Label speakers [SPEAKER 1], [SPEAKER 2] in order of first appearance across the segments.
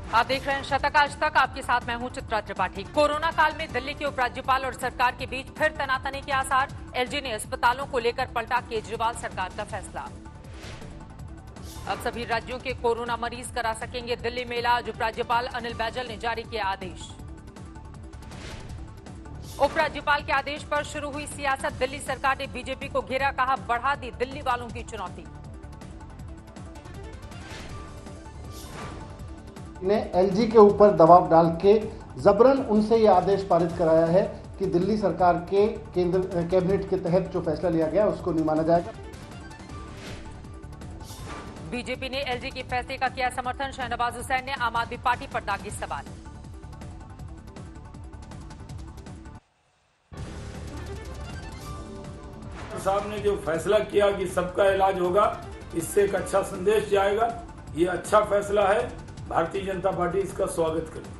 [SPEAKER 1] आप देख रहे हैं शतक आज तक। आपके साथ मैं हूं चित्रा त्रिपाठी। कोरोना काल में दिल्ली के उपराज्यपाल और सरकार के बीच फिर तनातनी के आसार। एलजी ने अस्पतालों को लेकर पलटा केजरीवाल सरकार का फैसला। अब सभी राज्यों के कोरोना मरीज करा सकेंगे दिल्ली में इलाज। उपराज्यपाल अनिल बैजल ने जारी किया आदेश। उपराज्यपाल के आदेश पर शुरू हुई सियासत। दिल्ली सरकार ने बीजेपी को घेरा, कहा बढ़ा दी दिल्ली वालों की चुनौती।
[SPEAKER 2] ने एलजी के ऊपर दबाव डाल के जबरन उनसे यह आदेश पारित कराया है कि दिल्ली सरकार के केंद्र कैबिनेट के तहत जो फैसला लिया गया उसको नहीं माना जाएगा।
[SPEAKER 1] बीजेपी ने एलजी के फैसले का किया समर्थन। शहनवाज हुसैन ने आम आदमी पार्टी पर दागी सवाल।
[SPEAKER 3] साहब ने जो फैसला किया कि सबका इलाज होगा, इससे एक अच्छा संदेश जाएगा। ये अच्छा फैसला है, भारतीय जनता पार्टी इसका स्वागत करती है।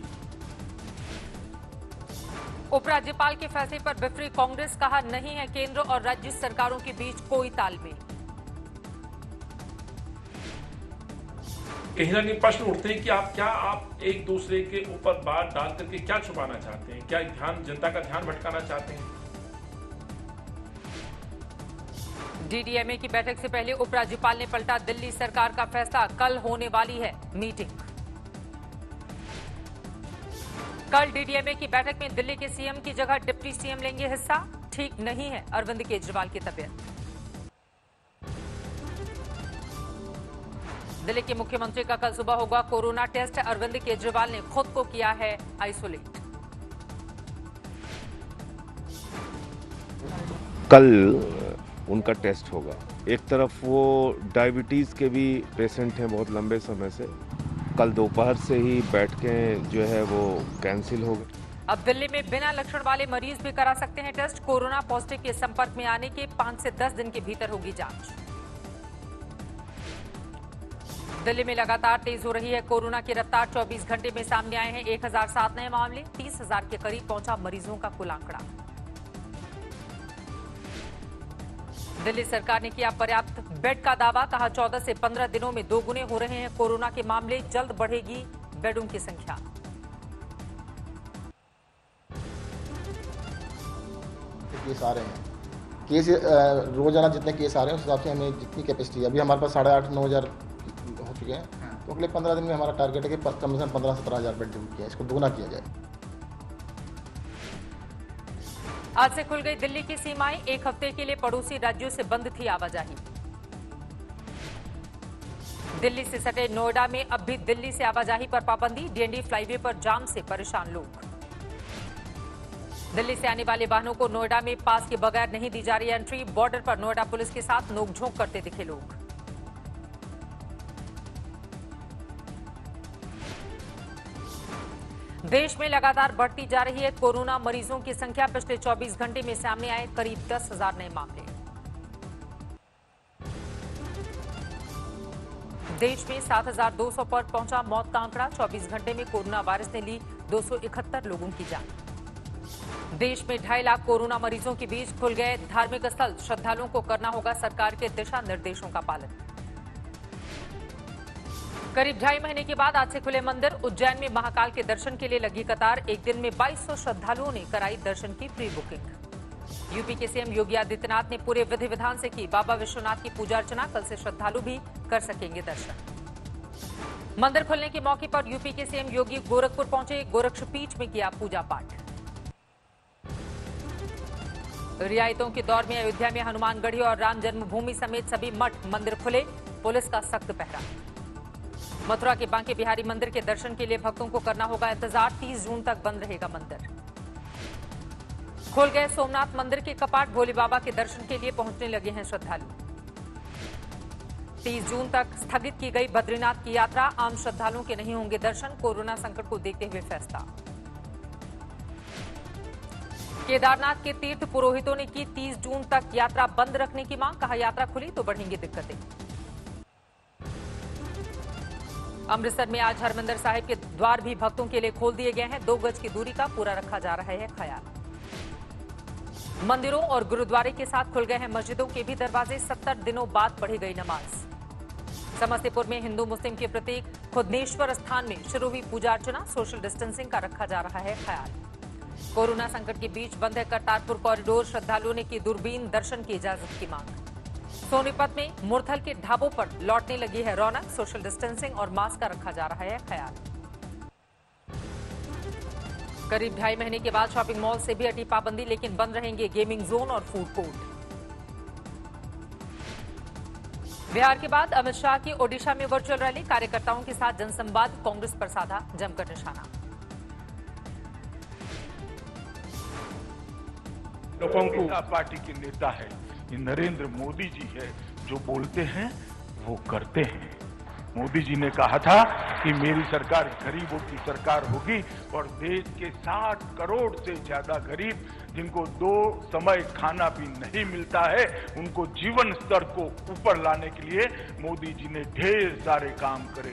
[SPEAKER 1] उपराज्यपाल के फैसले पर बिफरी कांग्रेस, कहा नहीं है केंद्र और राज्य सरकारों के बीच कोई तालमेल।
[SPEAKER 4] कहीं ना कहीं प्रश्न उठते हैं कि आप एक दूसरे के ऊपर बात डाल करके क्या छुपाना चाहते हैं? क्या जनता का ध्यान भटकाना चाहते हैं?
[SPEAKER 1] डीडीएमए की बैठक से पहले उपराज्यपाल ने पलटा दिल्ली सरकार का फैसला। कल होने वाली है मीटिंग। कल डीडीएमए की बैठक में दिल्ली के सीएम की जगह डिप्टी सीएम लेंगे हिस्सा। ठीक नहीं है अरविंद केजरीवाल की तबीयत। दिल्ली के मुख्यमंत्री का कल सुबह होगा कोरोना टेस्ट। अरविंद केजरीवाल ने खुद को किया है आइसोलेट।
[SPEAKER 5] कल उनका टेस्ट होगा। एक तरफ वो डायबिटीज के भी पेशेंट हैं बहुत लंबे समय से। कल दोपहर से ही बैठकें जो है वो कैंसिल हो गई।
[SPEAKER 1] अब दिल्ली में बिना लक्षण वाले मरीज भी करा सकते हैं टेस्ट। कोरोना पॉजिटिव के संपर्क में आने के 5 से 10 दिन के भीतर होगी जांच। दिल्ली में लगातार तेज हो रही है कोरोना की रफ्तार। 24 घंटे में सामने आए हैं 1007 नए मामले। 30,000 के करीब पहुंचा मरीजों का कुल आंकड़ा। दिल्ली सरकार ने किया पर्याप्त बेड का दावा, कहा 14 से 15 दिनों में दोगुने हो रहे हैं कोरोना के मामले। जल्द बढ़ेगी बेडों की संख्या।
[SPEAKER 6] केस आ रहे हैं, केस रोजाना जितने केस आ रहे हैं उस हिसाब से हमें जितनी कैपेसिटी है, अभी हमारे पास 8,500-9 हज़ार हो चुके हैं। तो अगले 15 दिन में हमारा टारगेट है कि कम से कम 15-17 हज़ार बेड किया, इसको दोगुना किया जाए।
[SPEAKER 1] आज से खुल गई दिल्ली की सीमाएं। एक हफ्ते के लिए पड़ोसी राज्यों से बंद थी आवाजाही। दिल्ली से सटे नोएडा में अब भी दिल्ली से आवाजाही पर पाबंदी। डीएनडी फ्लाईवे पर जाम से परेशान लोग। दिल्ली से आने वाले वाहनों को नोएडा में पास के बगैर नहीं दी जा रही एंट्री। बॉर्डर पर नोएडा पुलिस के साथ नोकझोंक करते दिखे लोग। देश में लगातार बढ़ती जा रही है कोरोना मरीजों की संख्या। पिछले 24 घंटे में सामने आए करीब 10,000 नए मामले। देश में 7,200 पर पहुंचा मौत का आंकड़ा। 24 घंटे में कोरोना वायरस ने ली 271 लोगों की जान। देश में 2.5 लाख कोरोना मरीजों के बीच खुल गए धार्मिक स्थल। श्रद्धालुओं को करना होगा सरकार के दिशा निर्देशों का पालन। करीब 2.5 महीने के बाद आज से खुले मंदिर। उज्जैन में महाकाल के दर्शन के लिए लगी कतार। एक दिन में 2200 श्रद्धालुओं ने कराई दर्शन की प्री बुकिंग। यूपी के सीएम योगी आदित्यनाथ ने पूरे विधि विधान से की बाबा विश्वनाथ की पूजा अर्चना। कल से श्रद्धालु भी कर सकेंगे दर्शन। मंदिर खुलने के मौके पर यूपी के सीएम योगी गोरखपुर पहुंचे। गोरक्षपीठ में किया पूजा पाठ। रियायतों के दौर में अयोध्या में हनुमानगढ़ी और राम जन्मभूमि समेत सभी मठ मंदिर खुले। पुलिस का सख्त पहरा। मथुरा के बांके बिहारी मंदिर के दर्शन के लिए भक्तों को करना होगा इंतजार। 30 जून तक बंद रहेगा मंदिर। खोल गए सोमनाथ मंदिर के कपाट। भोले बाबा के दर्शन के लिए पहुंचने लगे हैं श्रद्धालु। 30 जून तक स्थगित की गई बद्रीनाथ की यात्रा। आम श्रद्धालुओं के नहीं होंगे दर्शन। कोरोना संकट को देखते हुए फैसला। केदारनाथ के तीर्थ पुरोहितों ने की 30 जून तक यात्रा बंद रखने की मांग। कहा यात्रा खुली तो बढ़ेंगी दिक्कतें। अमृतसर में आज हरमंदिर साहिब के द्वार भी भक्तों के लिए खोल दिए गए हैं। 2 गज की दूरी का पूरा रखा जा रहा है ख्याल। मंदिरों और गुरुद्वारे के साथ खुल गए हैं मस्जिदों के भी दरवाजे। 70 दिनों बाद पढ़ी गई नमाज। समस्तीपुर में हिंदू मुस्लिम के प्रतीक खुदनेश्वर स्थान में शुरू हुई पूजा अर्चना, सोशल डिस्टेंसिंग का रखा जा रहा है ख्याल। कोरोना संकट के बीच बंद है करतारपुर कॉरिडोर, श्रद्धालुओं ने की दूरबीन दर्शन की इजाजत की मांग। सोनीपत में मुरथल के ढाबों पर लौटने लगी है रौनक, सोशल डिस्टेंसिंग और मास्क का रखा जा रहा है ख्याल। करीब 2.5 महीने के बाद शॉपिंग मॉल से भी हटी पाबंदी, लेकिन बंद रहेंगे गेमिंग जोन और फूड कोर्ट। बिहार के बाद अमित शाह की ओडिशा में वर्चुअल रैली, कार्यकर्ताओं के साथ जनसंवाद, कांग्रेस पर साधा जमकर निशाना।
[SPEAKER 7] लोगों को पार्टी के नेता है, ये नरेंद्र मोदी जी है, जो बोलते हैं वो करते हैं। मोदी जी ने कहा था कि मेरी सरकार गरीबों की सरकार होगी और देश के 60 करोड़ से ज्यादा गरीब जिनको 2 समय खाना भी नहीं मिलता है, उनको जीवन स्तर को ऊपर लाने के लिए मोदी जी ने ढेर सारे काम करे।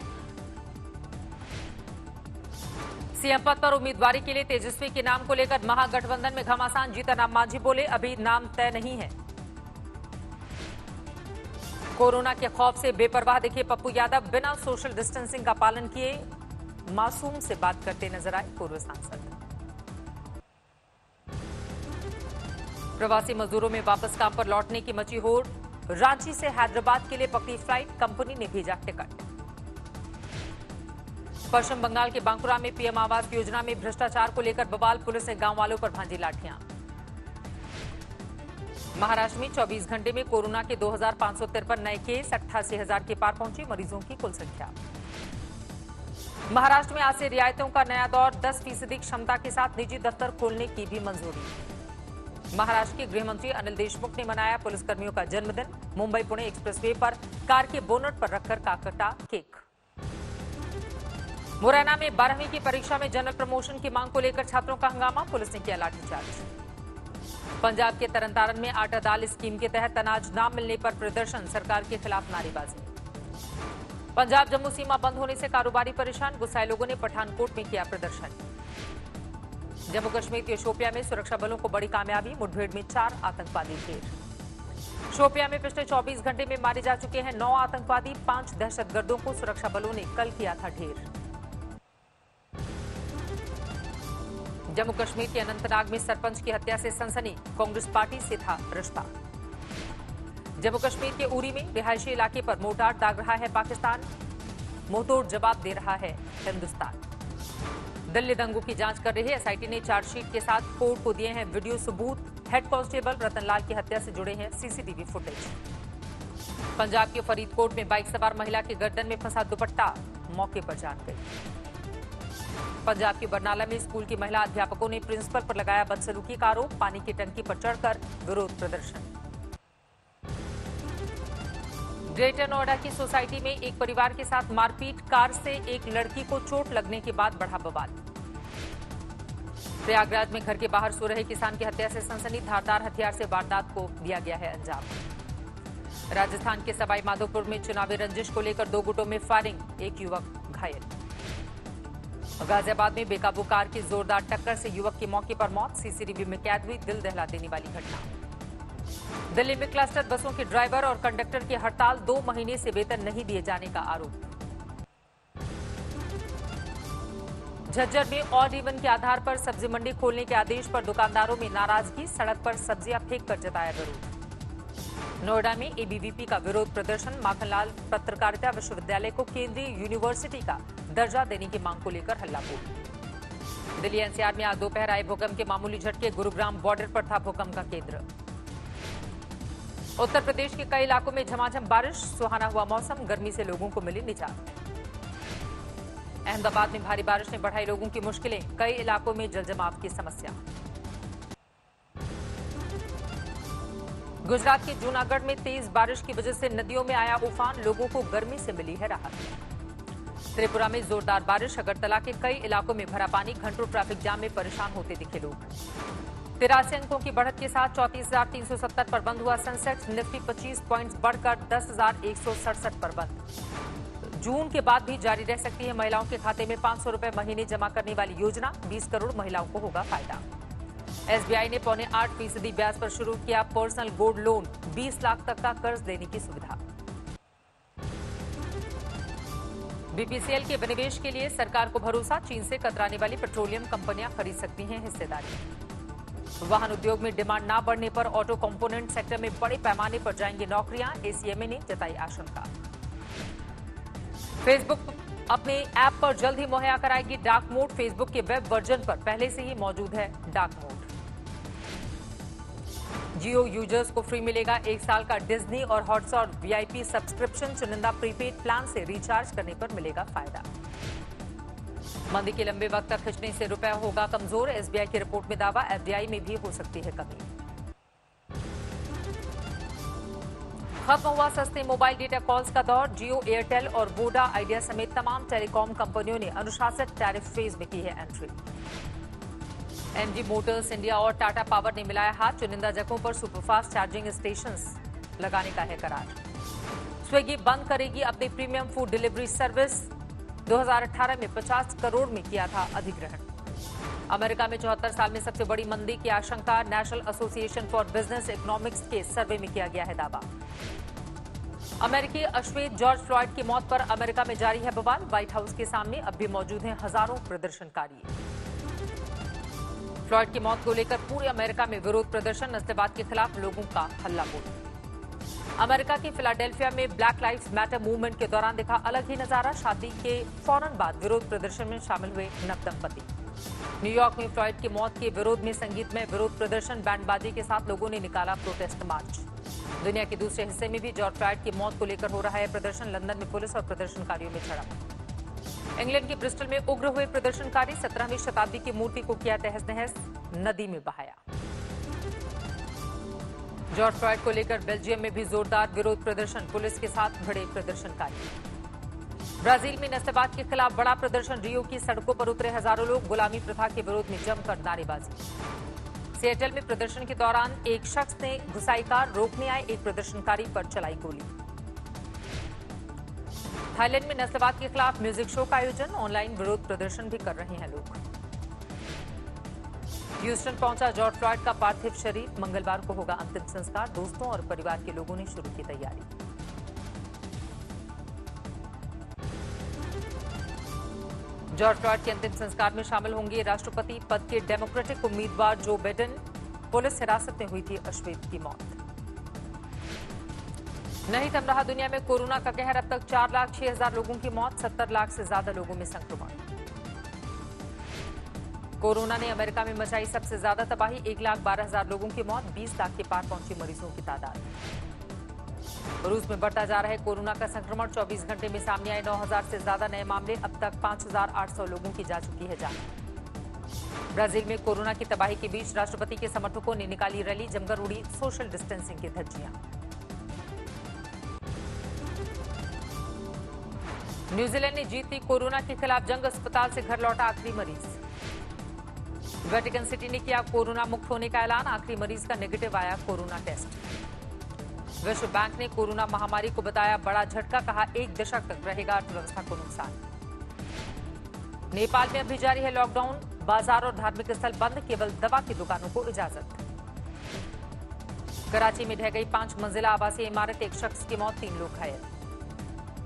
[SPEAKER 1] सीएम पद पर उम्मीदवारी के लिए तेजस्वी के नाम को लेकर महागठबंधन में घमासान, जीतन राम मांझी बोले अभी नाम तय नहीं है। कोरोना के खौफ से बेपरवाह दिखे पप्पू यादव, बिना सोशल डिस्टेंसिंग का पालन किए मासूम से बात करते नजर आए पूर्व सांसद। प्रवासी मजदूरों में वापस काम पर लौटने की मची होड़, रांची से हैदराबाद के लिए पकड़ी फ्लाइट, कंपनी ने भेजा टिकट। पश्चिम बंगाल के बांकुरा में पीएम आवास योजना में भ्रष्टाचार को लेकर बवाल, पुलिस ने गांव वालों पर भांजी लाठियां। महाराष्ट्र में 24 घंटे में कोरोना के 2553 नए केस, 88,000 के पार पहुंची मरीजों की कुल संख्या। महाराष्ट्र में आज से रियायतों का नया दौर, 10% क्षमता के साथ निजी दफ्तर खोलने की भी मंजूरी। महाराष्ट्र के गृह मंत्री अनिल देशमुख ने मनाया पुलिसकर्मियों का जन्मदिन, मुंबई पुणे एक्सप्रेसवे पर कार के बोनट पर रखकर काटा केक। मुरैना में 12वीं की परीक्षा में जनरल प्रमोशन की मांग को लेकर छात्रों का हंगामा, पुलिस ने किया लाठीचार्ज। पंजाब के तरनतारन में आटा दाल स्कीम के तहत अनाज न मिलने पर प्रदर्शन, सरकार के खिलाफ नारेबाजी। पंजाब जम्मू सीमा बंद होने से कारोबारी परेशान, गुस्साए लोगों ने पठानकोट में किया प्रदर्शन। जम्मू कश्मीर के शोपियां में सुरक्षा बलों को बड़ी कामयाबी, मुठभेड़ में 4 आतंकवादी ढेर। शोपियां में पिछले 24 घंटे में मारे जा चुके हैं 9 आतंकवादी, 5 दहशतगर्दों को सुरक्षा बलों ने कल किया था ढेर। जम्मू कश्मीर के अनंतनाग में सरपंच की हत्या से सनसनी, कांग्रेस पार्टी से था रिश्ता। जम्मू कश्मीर के उरी में रिहायशी इलाके पर मोर्टार दाग रहा है पाकिस्तान, मुंहतोड़ जवाब दे रहा है हिंदुस्तान। दिल्ली दंगों की जांच कर रही एसआईटी ने चार्जशीट के साथ कोर्ट को दिए हैं वीडियो सबूत, हेड कांस्टेबल रतनलाल की हत्या से जुड़े हैं सीसीटीवी फुटेज। पंजाब के फरीदकोट में बाइक सवार महिला के गर्दन में फंसा दुपट्टा, मौके पर जान गई। पंजाब के बरनाला में स्कूल की महिला अध्यापकों ने प्रिंसिपल पर लगाया बदसलूकी का आरोप, पानी की टंकी पर चढ़कर विरोध प्रदर्शन। ग्रेटर नोएडा की सोसाइटी में एक परिवार के साथ मारपीट, कार से एक लड़की को चोट लगने के बाद बढ़ा बवाल। प्रयागराज में घर के बाहर सो रहे किसान की हत्या से सनसनी, धारदार हथियार से वारदात को दिया गया है अंजाम। राजस्थान के सवाई माधोपुर में चुनावी रंजिश को लेकर 2 गुटों में फायरिंग, एक युवक घायल। गाजियाबाद में बेकाबू कार की जोरदार टक्कर से युवक की मौके पर मौत, सीसीटीवी में कैद हुई दिल दहला देने वाली घटना। दिल्ली में क्लस्टर बसों के ड्राइवर और कंडक्टर की हड़ताल, 2 महीने से वेतन नहीं दिए जाने का आरोप। झज्जर में ऑड इवन के आधार पर सब्जी मंडी खोलने के आदेश पर दुकानदारों में नाराजगी, सड़क पर सब्जियां फेंक कर जताया विरोध। नोएडा में एबीवीपी का विरोध प्रदर्शन, माखनलाल पत्रकारिता विश्वविद्यालय को केंद्रीय यूनिवर्सिटी का दर्जा देने की मांग को लेकर हल्लाबोल। दिल्ली एनसीआर में आज दोपहर आए भूकंप के मामूली झटके, गुरुग्राम बॉर्डर पर था भूकंप का केंद्र। उत्तर प्रदेश के कई इलाकों में झमाझम बारिश, सुहाना हुआ मौसम, गर्मी से लोगों को मिली निजात। अहमदाबाद में भारी बारिश ने बढ़ाई लोगों की मुश्किलें, कई इलाकों में जलजमाव की समस्या। गुजरात के जूनागढ़ में तेज बारिश की वजह से नदियों में आया उफान, लोगों को गर्मी से मिली है राहत। त्रिपुरा में जोरदार बारिश, अगरतला के कई इलाकों में भरा पानी, घंटों ट्रैफिक जाम में परेशान होते दिखे लोग। 83 अंकों की बढ़त के साथ 34,370 पर बंद हुआ सेंसेक्स, निफ्टी 25 पॉइंट्स बढ़कर 10,167 पर बंद। जून के बाद भी जारी रह सकती है महिलाओं के खाते में 500 रुपए महीने जमा करने वाली योजना, 20 करोड़ महिलाओं को होगा फायदा। एसबीआई ने 0.8% ब्याज पर शुरू किया पर्सनल गोल्ड लोन, 20 लाख तक का कर्ज देने की सुविधा। बीपीसीएल के विनिवेश के लिए सरकार को भरोसा, चीन से कतराने वाली पेट्रोलियम कंपनियां खरीद सकती हैं हिस्सेदारी। वाहन उद्योग में डिमांड न बढ़ने पर ऑटो कंपोनेंट सेक्टर में बड़े पैमाने पर जाएंगी नौकरियां, एसीएमए ने जताई आशंका। फेसबुक अपने ऐप पर जल्द ही मुहैया कराएगी डार्क मोड। फेसबुक के वेब वर्जन पर पहले से ही मौजूद है डार्क मोड। जियो यूजर्स को फ्री मिलेगा 1 साल का डिज्नी और हॉटस्टार वीआईपी सब्सक्रिप्शन। चुनिंदा प्रीपेड प्लान से रिचार्ज करने पर मिलेगा फायदा। मंदी के लंबे वक्त तक खिंचने से रुपया होगा कमजोर। एसबीआई की रिपोर्ट में दावा, एफडीआई में भी हो सकती है कमी। खत्म हुआ सस्ते मोबाइल डेटा कॉल्स का दौर। जियो, एयरटेल और वोडा आइडिया समेत तमाम टेलीकॉम कंपनियों ने अनुशासित टैरिफ फेज में की है एंट्री। एमजी मोटर्स इंडिया और टाटा पावर ने मिलाया हाथ। चुनिंदा जगहों पर सुपरफास्ट चार्जिंग स्टेशंस लगाने का है करार। स्विगी बंद करेगी अपनी प्रीमियम फूड डिलीवरी सर्विस। 2018 में 50 करोड़ में किया था अधिग्रहण। अमेरिका में 74 साल में सबसे बड़ी मंदी की आशंका। National association for business economics के सर्वे में किया गया है दावा। अमेरिकी अश्वेत जॉर्ज फ्लॉयड की मौत पर अमेरिका में जारी है बवाल। व्हाइट हाउस के सामने अब भी मौजूद हैं हजारों प्रदर्शनकारी। फ्लॉयड की मौत को लेकर पूरे अमेरिका में विरोध प्रदर्शन। नस्लवाद के खिलाफ लोगों का हल्ला बोल। अमेरिका के फिलाडेल्फिया में ब्लैक लाइव्स मैटर मूवमेंट के दौरान दिखा अलग ही नजारा। शादी के फौरन बाद विरोध प्रदर्शन में शामिल हुए नवदंपति। न्यूयॉर्क में फ्लॉयड की मौत के विरोध में संगीतमय विरोध प्रदर्शन। बैंडबाजी के साथ लोगों ने निकाला प्रोटेस्ट मार्च। दुनिया के दूसरे हिस्से में भी जॉर्ज फ्लॉयड की मौत को लेकर हो रहा है प्रदर्शन। लंदन में पुलिस और प्रदर्शनकारियों में झड़प। इंग्लैंड के ब्रिस्टल में उग्र हुए प्रदर्शनकारी। 17वीं शताब्दी की मूर्ति को किया तहस नहस, नदी में बहाया। जॉर्ज फ्लॉयड को लेकर बेल्जियम में भी जोरदार विरोध प्रदर्शन। पुलिस के साथ भिड़े प्रदर्शनकारी। ब्राजील में नस्लवाद के खिलाफ बड़ा प्रदर्शन। रियो की सड़कों पर उतरे हजारों लोग। गुलामी प्रथा के विरोध में जमकर नारेबाजी। सिएटल में प्रदर्शन के दौरान एक शख्स ने घुसाई कार। रोकने आए एक प्रदर्शनकारी पर चलाई गोली। थाईलैंड में नस्लवाद के खिलाफ म्यूजिक शो का आयोजन। ऑनलाइन विरोध प्रदर्शन भी कर रहे हैं लोग। ह्यूस्टन पहुंचा जॉर्ज फ्लॉयड का पार्थिव शरीर। मंगलवार को होगा अंतिम संस्कार। दोस्तों और परिवार के लोगों ने शुरू की तैयारी। जॉर्ज फ्लॉयड के अंतिम संस्कार में शामिल होंगे राष्ट्रपति पद के डेमोक्रेटिक उम्मीदवार जो बाइडेन। पुलिस हिरासत में हुई थी अश्वेत की मौत। नहीं थम रहा दुनिया में कोरोना का कहर। अब तक 4,06,000 लोगों की मौत। 70 लाख से ज्यादा लोगों में संक्रमण। कोरोना ने अमेरिका में मचाई सबसे ज्यादा तबाही। 1,12,000 लोगों की मौत। 20 लाख के पार पहुंची मरीजों की तादाद। रूस में बढ़ता जा रहा है कोरोना का संक्रमण। 24 घंटे में सामने आए 9,000 से ज्यादा नए मामले। अब तक 5,800 लोगों की जा चुकी है जान। ब्राजील में कोरोना की तबाही के बीच राष्ट्रपति के समर्थकों ने निकाली रैली। जमकर उड़ी सोशल डिस्टेंसिंग की धज्जियां। न्यूजीलैंड ने जीत ली कोरोना के खिलाफ जंग। अस्पताल से घर लौटा आखिरी मरीज। वेटिकन सिटी ने किया कोरोना मुक्त होने का ऐलान। आखिरी मरीज का नेगेटिव आया कोरोना टेस्ट। विश्व बैंक ने कोरोना महामारी को बताया बड़ा झटका। कहा 1 दशक तक रहेगा अर्थव्यवस्था को नुकसान। नेपाल में अभी जारी है लॉकडाउन। बाजार और धार्मिक स्थल बंद। केवल दवा की दुकानों को इजाजत। कराची में ढह गई 5 मंजिला आवासीय इमारत। एक शख्स की मौत, 3 लोग घायल।